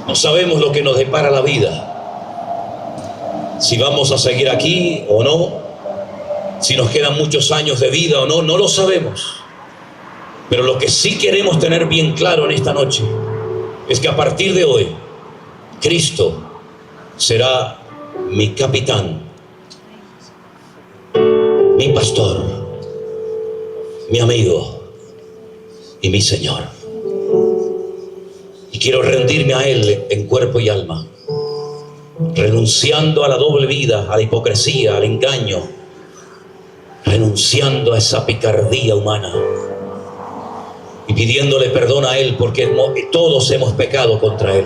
No sabemos lo que nos depara la vida. Si vamos a seguir aquí o no. Si nos quedan muchos años de vida o no, no lo sabemos. Pero lo que sí queremos tener bien claro en esta noche es que a partir de hoy, Cristo será mi capitán, mi pastor, mi amigo y mi Señor. Y quiero rendirme a Él en cuerpo y alma, renunciando a la doble vida, a la hipocresía, al engaño, renunciando a esa picardía humana, y pidiéndole perdón a Él, porque todos hemos pecado contra Él.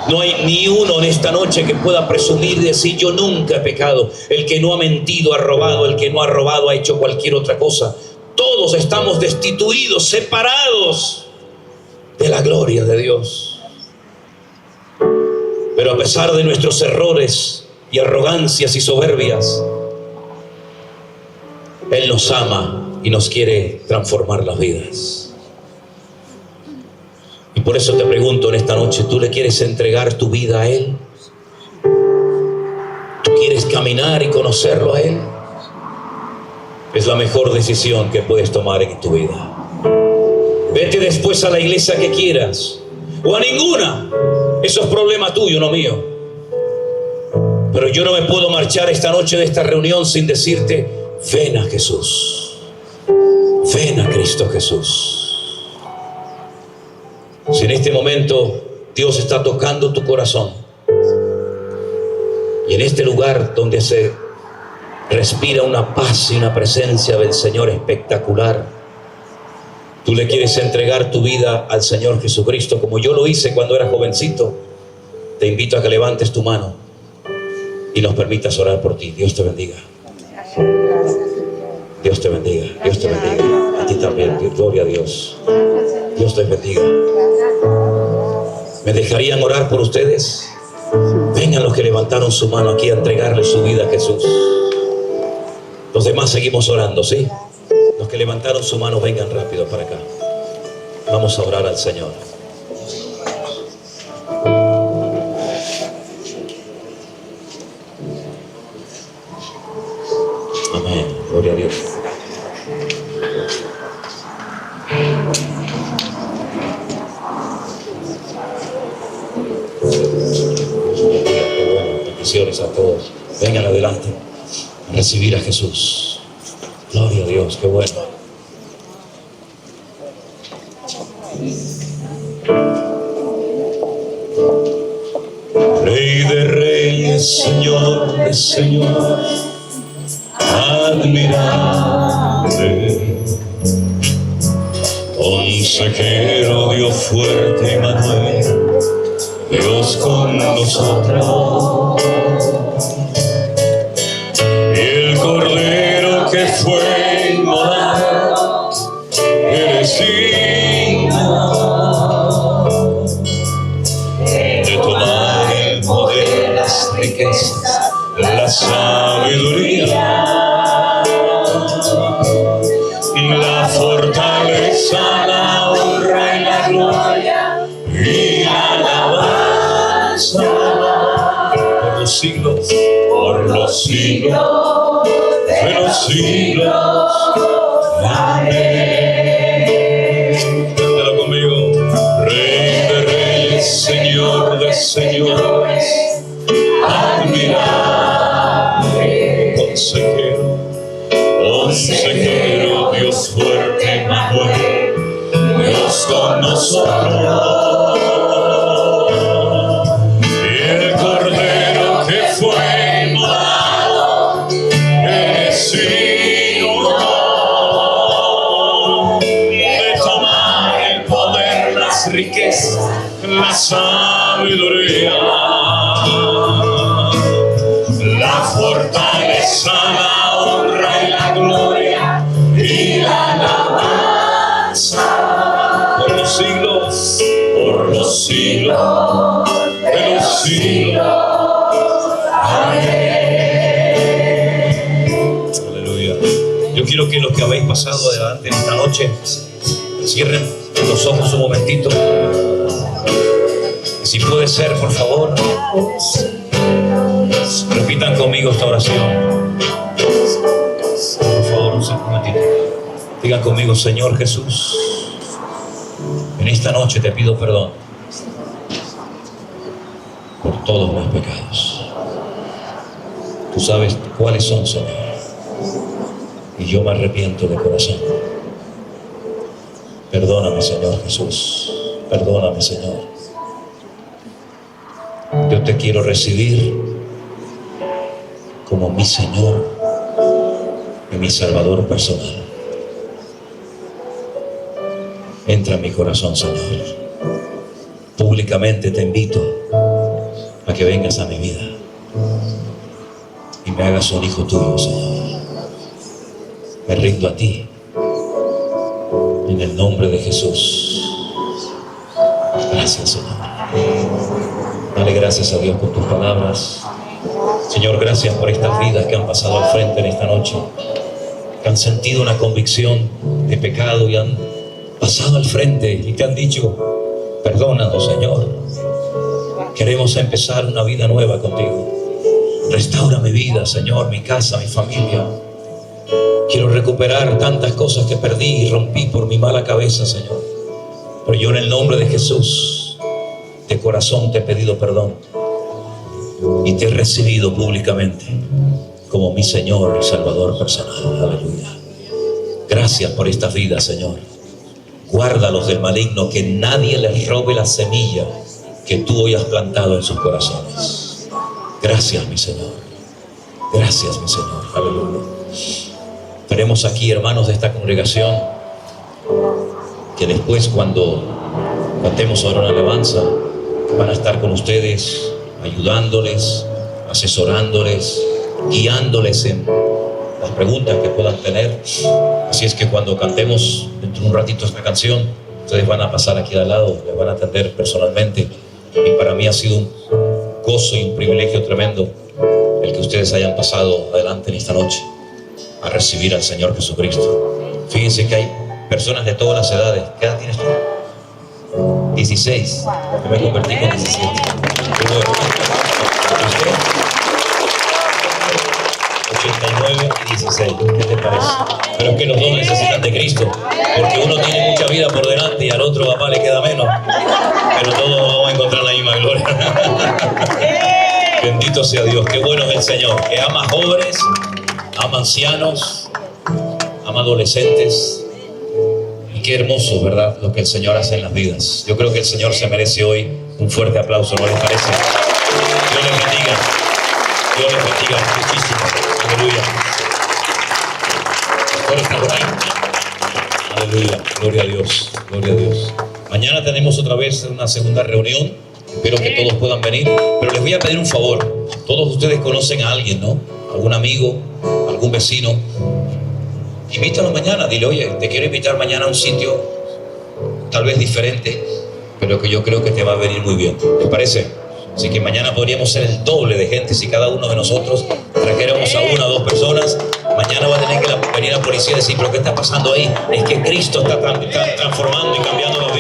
No hay ni uno en esta noche que pueda presumir y decir: yo nunca he pecado. El que no ha mentido ha robado, el que no ha robado ha hecho cualquier otra cosa. Todos estamos destituidos, separados de la gloria de Dios. Pero a pesar de nuestros errores y arrogancias y soberbias, Él nos ama y nos quiere transformar las vidas. Y por eso te pregunto en esta noche: ¿tú le quieres entregar tu vida a Él? ¿Tú quieres caminar y conocerlo a Él? Es la mejor decisión que puedes tomar en tu vida. Vete después a la iglesia que quieras, o a ninguna. Eso es problema tuyo, no mío. Pero yo no me puedo marchar esta noche de esta reunión sin decirte: ven a Jesús, ven a Cristo Jesús. Si en este momento Dios está tocando tu corazón, y en este lugar donde se respira una paz y una presencia del Señor espectacular, tú le quieres entregar tu vida al Señor Jesucristo, como yo lo hice cuando era jovencito, te invito a que levantes tu mano y nos permitas orar por ti. Dios te bendiga. Dios te bendiga. Dios te bendiga. A ti también. Gloria a Dios. Dios te bendiga. ¿Me dejarían orar por ustedes? Vengan los que levantaron su mano aquí a entregarle su vida a Jesús. Los demás seguimos orando, ¿sí? Los que levantaron su mano, vengan rápido para acá. Vamos a orar al Señor. Amén. Gloria a Dios. Bendiciones a todos. Vengan adelante a recibir a Jesús. Gloria a Dios, qué bueno. Rey de reyes, Señor de señores, admirable, consejero, Dios fuerte, Emmanuel, Dios con nosotros. El Cordero que fue inmolado, eres digno de tomar el poder, las riquezas, la sabiduría, la fortaleza, la honra y la gloria y la alabanza por los siglos de los siglos. Amén. Cántalo conmigo. Rey de reyes, Señor de señores, admirable, consejero, Dios fuerte, Emmanuel, Dios con nosotros. Y el Cordero que fue inmolado, eres digno de tomar el poder, las riquezas, la sabiduría, la fortaleza, la honra y la gloria y la alabanza por los siglos de los siglos. Amén. Aleluya. Yo quiero que los que habéis pasado adelante en esta noche cierren los ojos un momentito. Si puede ser, por favor, repitan conmigo esta oración. Por favor, un momentito. Digan conmigo: Señor Jesús, en esta noche te pido perdón por todos mis pecados. Tú sabes cuáles son, Señor, y yo me arrepiento de corazón. Perdóname, Señor Jesús. Perdóname, Señor. Yo te quiero recibir como mi Señor y mi Salvador personal. Entra en mi corazón, Señor. Públicamente te invito a que vengas a mi vida y me hagas un hijo tuyo, Señor. Me rindo a ti en el nombre de Jesús. Gracias, Señor. Dale gracias a Dios por tus palabras. Señor, gracias por estas vidas que han pasado al frente en esta noche, que han sentido una convicción de pecado y han pasado al frente y te han dicho: perdónanos, Señor. Queremos empezar una vida nueva contigo. Restaura mi vida, Señor, mi casa, mi familia. Quiero recuperar tantas cosas que perdí y rompí por mi mala cabeza, Señor. Pero yo en el nombre de Jesús, de corazón te he pedido perdón y te he recibido públicamente como mi Señor y Salvador personal. Aleluya. Gracias por estas vidas, Señor. Guárdalos del maligno, que nadie les robe la semilla que tú hoy has plantado en sus corazones. Gracias, mi Señor. Gracias, mi Señor. Aleluya. Tenemos aquí hermanos de esta congregación que después, cuando cantemos ahora una alabanza, van a estar con ustedes, ayudándoles, asesorándoles, guiándoles en las preguntas que puedan tener. Así es que cuando cantemos dentro de un ratito esta canción, ustedes van a pasar aquí al lado, les van a atender personalmente. Y para mí ha sido un gozo y un privilegio tremendo el que ustedes hayan pasado adelante en esta noche a recibir al Señor Jesucristo. Fíjense que hay personas de todas las edades. ¿Qué edad tienes tú? 16. Yo me convertí con 17. Qué bueno. 89 y 16. ¿Qué te parece? Pero es que los dos necesitan de Cristo, porque uno tiene mucha vida por delante y al otro papá le queda menos, pero todos vamos a encontrar la misma gloria. Bendito sea Dios. Qué bueno es el Señor, que ama jóvenes, ama ancianos, ama adolescentes. Y qué hermoso, ¿verdad?, lo que el Señor hace en las vidas. Yo creo que el Señor se merece hoy un fuerte aplauso, ¿no les parece? Dios les bendiga. Dios les bendiga muchísimo. Aleluya. Ahora está por ahí. Aleluya. Gloria a Dios. Gloria a Dios. Mañana tenemos otra vez una segunda reunión. Espero que todos puedan venir. Pero les voy a pedir un favor. Todos ustedes conocen a alguien, ¿no? Algún amigo, algún vecino. Invítalo mañana. Dile: oye, te quiero invitar mañana a un sitio tal vez diferente, pero que yo creo que te va a venir muy bien. ¿Les parece? Así que mañana podríamos ser el doble de gente si cada uno de nosotros trajéramos a una o dos personas. Mañana va a tener que venir la policía y decir: pero ¿qué está pasando ahí? Es que Cristo está transformando y cambiando la vida.